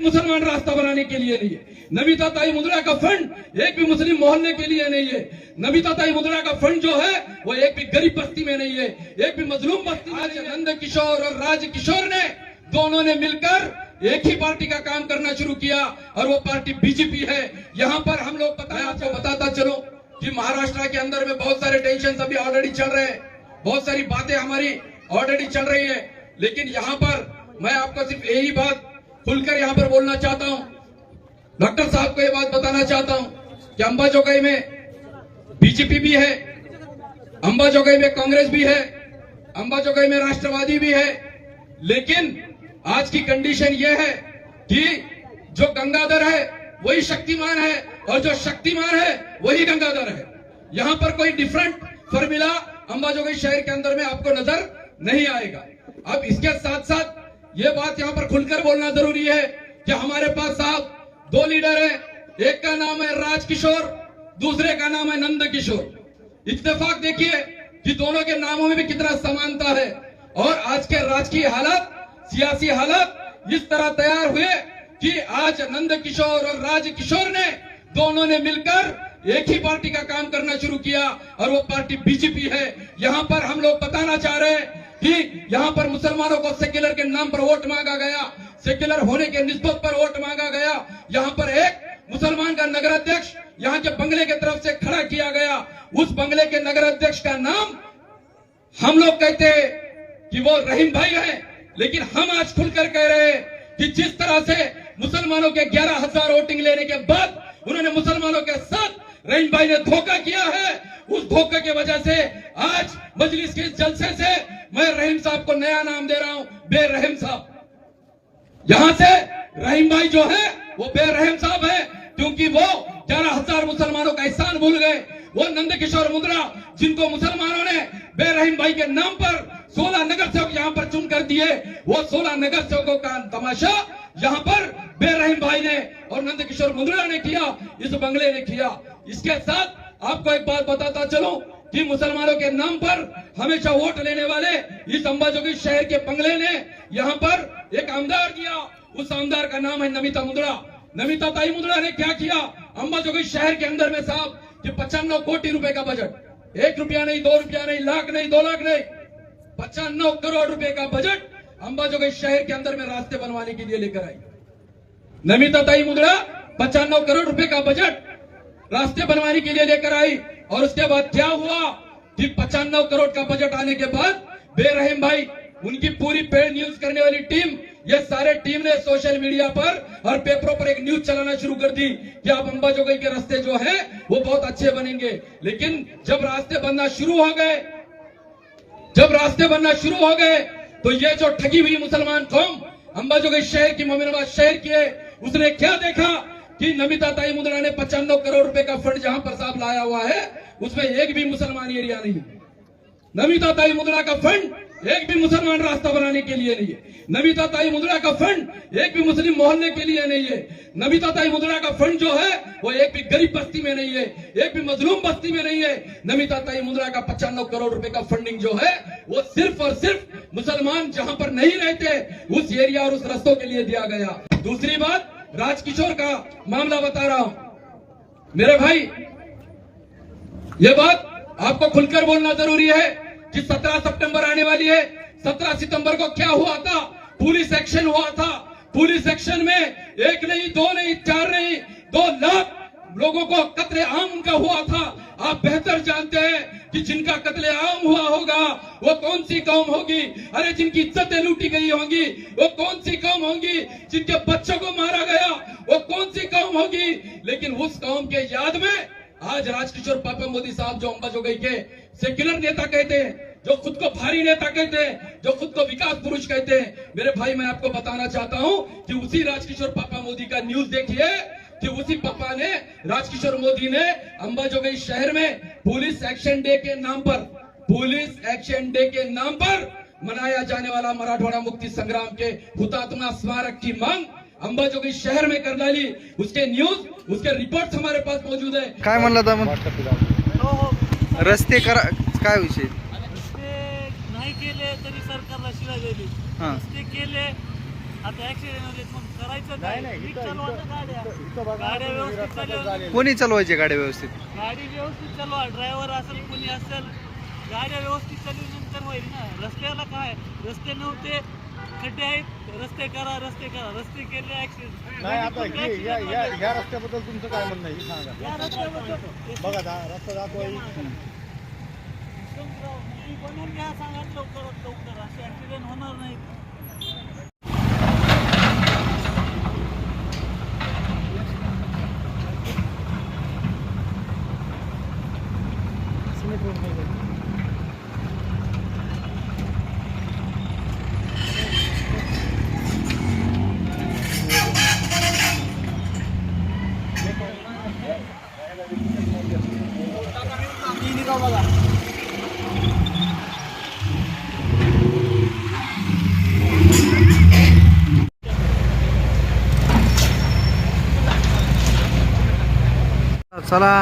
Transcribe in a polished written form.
मुसलमान रास्ता बनाने के लिए नहीं है। नमिता ताई मुंदड़ा का फंड एक भी मुस्लिम मोहल्ले के लिए नहीं है। नमिता ताई मुंदड़ा का फंड जो है वो एक भी गरीब बस्ती में नहीं है, एक भी मजलूम बस्ती में नहीं है। नंद किशोर और राज किशोर ने दोनों ने मिलकर एक ही पार्टी का काम करना शुरू किया और वो पार्टी बीजेपी है। यहाँ पर हम लोग आपको बताता चलो कि महाराष्ट्र के अंदर में बहुत सारे टेंशन अभी ऑलरेडी चल रहे हैं, बहुत सारी बातें हमारी ऑलरेडी चल रही है। लेकिन यहाँ पर मैं आपको सिर्फ यही बात खुलकर यहाँ पर बोलना चाहता हूँ, डॉक्टर साहब को ये बात बताना चाहता हूँ कि अंबाजोगाई में बीजेपी भी है, अंबाजोगाई में कांग्रेस भी है, अंबाजोगाई में राष्ट्रवादी भी है। लेकिन आज की कंडीशन ये है कि जो गंगाधर है वही शक्तिमान है और जो शक्तिमान है वही गंगाधर है। यहाँ पर कोई डिफरेंट फॉर्मूला अंबाजोगाई शहर के अंदर में आपको नजर नहीं आएगा। अब इसके साथ साथ ये बात यहाँ पर खुलकर बोलना जरूरी है कि हमारे पास साहब दो लीडर हैं, एक का नाम है राज किशोर, दूसरे का नाम है नंद किशोर। इत्तेफाक देखिए कि दोनों के नामों में भी कितना समानता है। और आज के राजकीय हालत, सियासी हालत इस तरह तैयार हुए कि आज नंद किशोर और राज किशोर ने दोनों ने मिलकर एक ही पार्टी का काम करना शुरू किया और वो पार्टी बीजेपी है। यहाँ पर हम लोग बताना चाह रहे हैं कि यहाँ पर मुसलमानों को सेक्युलर के नाम पर वोट मांगा गया, सेक्युलर होने के निस्बत पर वोट मांगा गया। यहाँ पर एक मुसलमान का नगर अध्यक्ष यहाँ के बंगले की तरफ से खड़ा किया गया। उस बंगले के नगर अध्यक्ष का नाम हम लोग कहते हैं कि वो रहीम भाई है, लेकिन हम आज खुलकर कह रहे हैं कि जिस तरह से मुसलमानों के 11,000 वोटिंग लेने के बाद उन्होंने मुसलमानों के साथ रहीम भाई ने धोखा किया है, उस धोखे की वजह से आज मजलिस के जलसे से मैं रहीम साहब को नया नाम दे रहा हूं, बेरहम साहब। यहां से रहीम भाई जो है वो बेरहम साहब है, क्योंकि वो 11,000 मुसलमानों का एहसान भूल गए। वो नंद किशोर मुंदड़ा जिनको मुसलमानों ने बेरहम भाई के नाम पर 16 नगर सेवक यहाँ पर चुन कर दिए, वो 16 नगर सेवकों का तमाशा यहाँ पर बेरहम भाई ने और नंद किशोर मुंदड़ा ने किया, इस बंगले ने किया। इसके साथ आपको एक बात बताता चलूं कि मुसलमानों के नाम पर हमेशा वोट लेने वाले इस अंबाजोगाई शहर के बंगले ने यहाँ पर एक आमदार दिया, उस आमदार का नाम है नमिता मुंदड़ा। नमिता ताई मुंदड़ा ने क्या किया अंबाजोगाई शहर के अंदर में साहब कि 95 कोटी रुपए का बजट, 1 रुपया नहीं, 2 रुपया नहीं, लाख नहीं, 2 लाख नहीं, 95 करोड़ रुपए का बजट अंबाजोगाई शहर के अंदर में रास्ते बनवाने के लिए लेकर आई। नमिता ताई मुंदड़ा 95 करोड़ रुपए का बजट रास्ते बनवाने के लिए लेकर आई। और उसके बाद क्या हुआ कि 95 करोड़ का बजट आने के बाद बेरहम भाई, उनकी पूरी पेड न्यूज करने वाली टीम, ये सारे टीम ने सोशल मीडिया पर और पेपरों पर एक न्यूज चलाना शुरू कर दी कि अब अंबाजोगाई के रास्ते जो है वो बहुत अच्छे बनेंगे। लेकिन जब रास्ते बनना शुरू हो गए, जब रास्ते बनना शुरू हो गए तो ये जो ठगी हुई मुसलमान कौम अंबाजोगाई शहर की, मोमिनाबाद शहर की है, उसने क्या देखा कि नमिता ताई मुंदड़ा ने 95 करोड़ रुपए का फंड जहां पर साहब लाया हुआ है उसमें एक भी मुसलमान एरिया नहीं है। नमिता ताई मुंदड़ा का फंड एक भी मुसलमान रास्ता बनाने के लिए नहीं है। नमिता ताई मुंदड़ा का फंड एक भी मुस्लिम मोहल्ले के लिए नहीं है। नमिता ताई मुंदड़ा का फंड जो है वो एक भी गरीब बस्ती में नहीं है, एक भी मजलूम बस्ती में नहीं है। नमिता ताई मुंदड़ा का 95 करोड़ रुपए का फंडिंग जो है वो सिर्फ और सिर्फ मुसलमान जहां पर नहीं रहते उस एरिया और उस रस्तों के लिए दिया गया। दूसरी बात, राजकिशोर का मामला बता रहा हूं मेरे भाई, ये बात आपको खुलकर बोलना जरूरी है कि 17 सितंबर आने वाली है। 17 सितंबर को क्या हुआ था, पुलिस एक्शन हुआ था। पुलिस एक्शन में 1 नहीं, 2 नहीं, 4 नहीं, 2 लाख लोगों को कत्ले आम उनका हुआ था। आप बेहतर जानते हैं कि जिनका कत्ले आम हुआ होगा वो कौन सी कौम होगी। अरे जिनकी इज्जतें लूटी गई होंगी वो कौन सी कौम होगी, जिनके बच्चों को मारा गया वो कौन सी कौम होगी। लेकिन उस कौम के याद में आज राजकिशोर पापा मोदी साहब जो अंबाजोगाई के सेक्युलर नेता कहते हैं, जो खुद को भारी नेता कहते हैं, जो खुद को विकास पुरुष कहते हैं, मेरे भाई मैं आपको बताना चाहता हूं कि उसी राजकिशोर पापा मोदी का न्यूज देखिए कि उसी पापा ने, राजकिशोर मोदी ने अंबाजोगाई शहर में पुलिस एक्शन डे के नाम पर, पुलिस एक्शन डे के नाम पर मनाया जाने वाला मराठवाड़ा मुक्ति संग्राम के हुतात्मा स्मारक की मांग अंबाजोगाई शहर में कर डाली। उसके न्यूज, उसके रिपोर्ट हमारे पास मौजूद है। काय म्हणला था रस्ते करा, काय विषय रस्ते नाही केले तरी सरकारला शिवाय दिली, रस्ते केले आता ऍक्सिडेंट होते मग करायचं काय? नाही नीट इथं चालवा ना गाड्या. इथं बघा गाड्या व्यवस्थित रस्ता चालवा. झालेला. कोणी चालवायचे गाड्या व्यवस्थित? गाडी व्यवस्थित चालवा. ड्रायव्हर असेल कोणी असेल, गाड्या व्यवस्थित चालवल्यानंतर होईल ना. रस्त्याला काय, रस्ते नव्हते, खड्डे आहेत, रस्ते करा, रस्ते करा, रस्ते केले ऍक्सिडेंट. नाही आता ह्या रस्त्याबद्दल तुमचं काय म्हणणं आहे हे सांगा. या रस्त्याबद्दल बघा रस्ता जातोय बनवून घ्या, सांगा लवकरात लवकर, असे ऍक्सिडेंट होणार नाहीत. चला